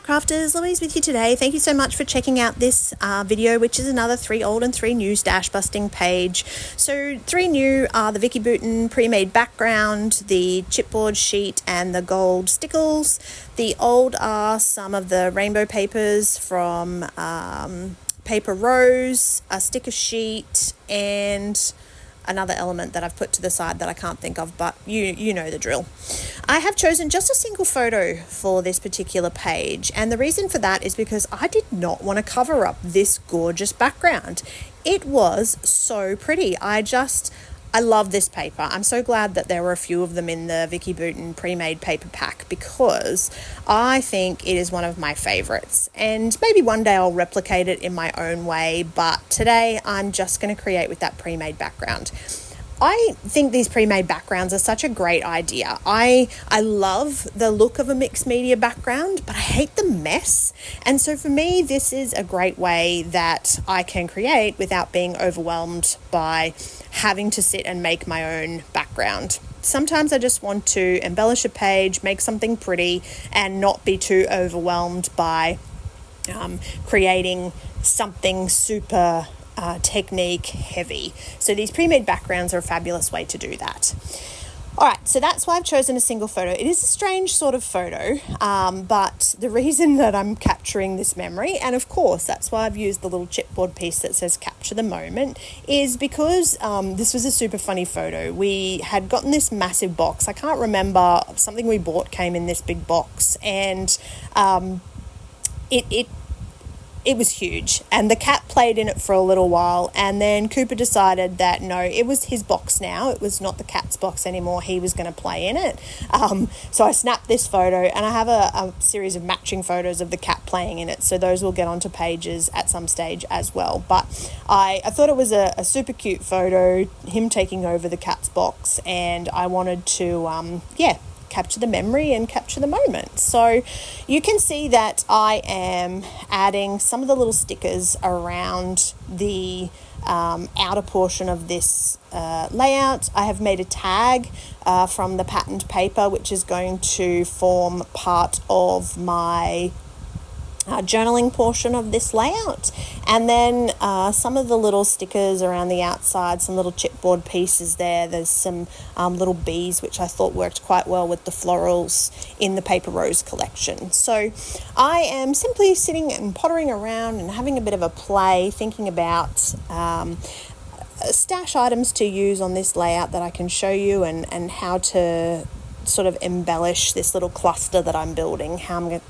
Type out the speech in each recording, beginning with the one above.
Crafters, Louise with you today. Thank you so much for checking out this video, which is another 3 old and 3 new stash busting page. So 3 new are the Vicki Boutin pre-made background, the chipboard sheet and the gold stickles. The old are some of the rainbow papers from Paper Rose, a sticker sheet, and another element that I've put to the side that I can't think of, but you know the drill. I have chosen just a single photo for this particular page, and the reason for that is because I did not want to cover up this gorgeous background. It was so pretty. I love this paper. I'm so glad that there were a few of them in the Vicki Boutin pre-made paper pack because I think it is one of my favorites, and maybe one day I'll replicate it in my own way, but today I'm just going to create with that pre-made background. I think these pre-made backgrounds are such a great idea. I love the look of a mixed media background, but I hate the mess. And so for me, this is a great way that I can create without being overwhelmed by having to sit and make my own background. Sometimes I just want to embellish a page, make something pretty, and not be too overwhelmed by creating something super technique heavy. So these pre-made backgrounds are a fabulous way to do that. All right, so that's why I've chosen a single photo. It is a strange sort of photo, but the reason that I'm capturing this memory, and of course that's why I've used the little chipboard piece that says capture the moment, is because this was a super funny photo. We had gotten this massive box. I can't remember, something we bought came in this big box, and it was huge, and the cat played in it for a little while, and then Cooper decided that no, it was his box now. It was not the cat's box anymore. He was going to play in it. So I snapped this photo, and I have a series of matching photos of the cat playing in it, so those will get onto pages at some stage as well. But I thought it was a super cute photo, him taking over the cat's box, and I wanted to, capture the memory and capture the moment. So you can see that I am adding some of the little stickers around the outer portion of this layout. I have made a tag from the patterned paper, which is going to form part of my journaling portion of this layout, and then some of the little stickers around the outside, some little chipboard pieces there. There's some little bees which I thought worked quite well with the florals in the Paper Rose collection. So I am simply sitting and pottering around and having a bit of a play, thinking about stash items to use on this layout that I can show you, and how to sort of embellish this little cluster that I'm building, how I'm going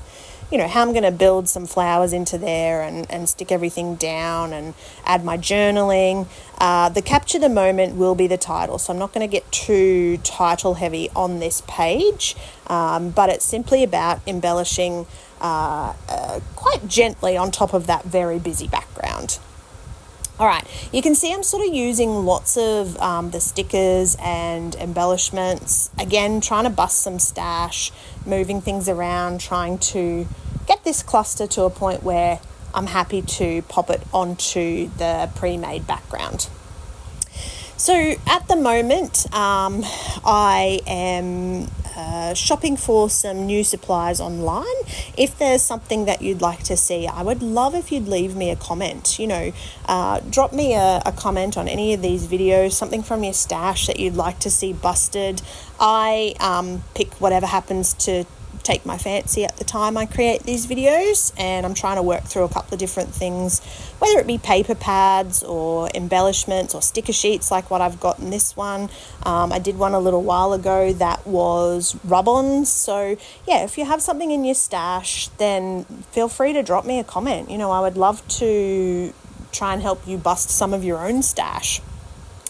to build some flowers into there and stick everything down and add my journaling. The capture the moment will be the title, so I'm not going to get too title heavy on this page, but it's simply about embellishing quite gently on top of that very busy background. All right, you can see I'm sort of using lots of the stickers and embellishments. Again, trying to bust some stash, moving things around, trying to get this cluster to a point where I'm happy to pop it onto the pre-made background. So at the moment, I am shopping for some new supplies online. If there's something that you'd like to see, I would love if you'd leave me a comment. Drop me a comment on any of these videos, something from your stash that you'd like to see busted. I pick whatever happens to take my fancy at the time I create these videos, and I'm trying to work through a couple of different things, whether it be paper pads or embellishments or sticker sheets like what I've got in this one. I did one a little while ago that was rub-ons. So yeah, if you have something in your stash, then feel free to drop me a comment. I would love to try and help you bust some of your own stash.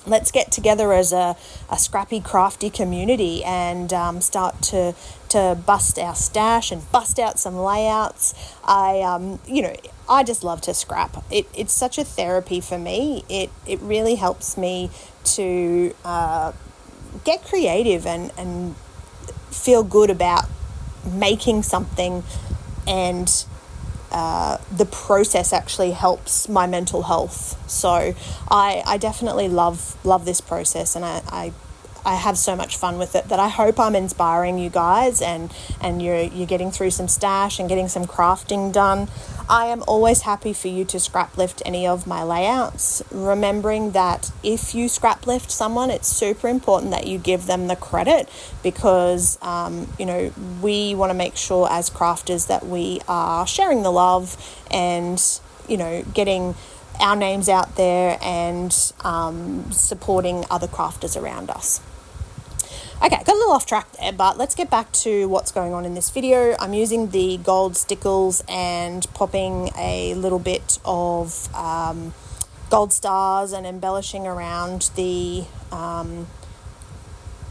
Let's get together as a scrappy, crafty community and start to bust our stash and bust out some layouts. I just love to scrap. It's such a therapy for me. It really helps me to get creative and feel good about making something, and the process actually helps my mental health. So I definitely love this process, and I I have so much fun with it that I hope I'm inspiring you guys, and you're getting through some stash and getting some crafting done. I am always happy for you to scrap lift any of my layouts, remembering that if you scrap lift someone, it's super important that you give them the credit, because we want to make sure as crafters that we are sharing the love and getting our names out there and supporting other crafters around us. Okay, got a little off track there, but let's get back to what's going on in this video. I'm using the gold stickles and popping a little bit of gold stars and embellishing around the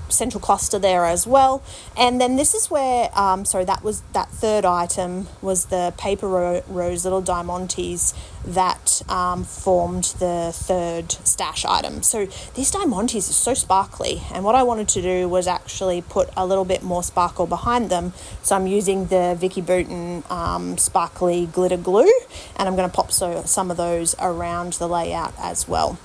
central cluster there as well. And then this is where that third item was the paper rose little diamantes that formed the third stash item. So these diamantes are so sparkly, and what I wanted to do was actually put a little bit more sparkle behind them. So I'm using the Vicki Boutin sparkly glitter glue, and I'm going to pop some of those around the layout as well.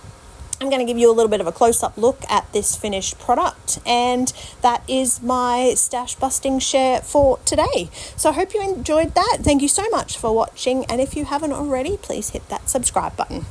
I'm going to give you a little bit of a close-up look at this finished product, and that is my stash busting share for today. So I hope you enjoyed that. Thank you so much for watching, and if you haven't already, please hit that subscribe button.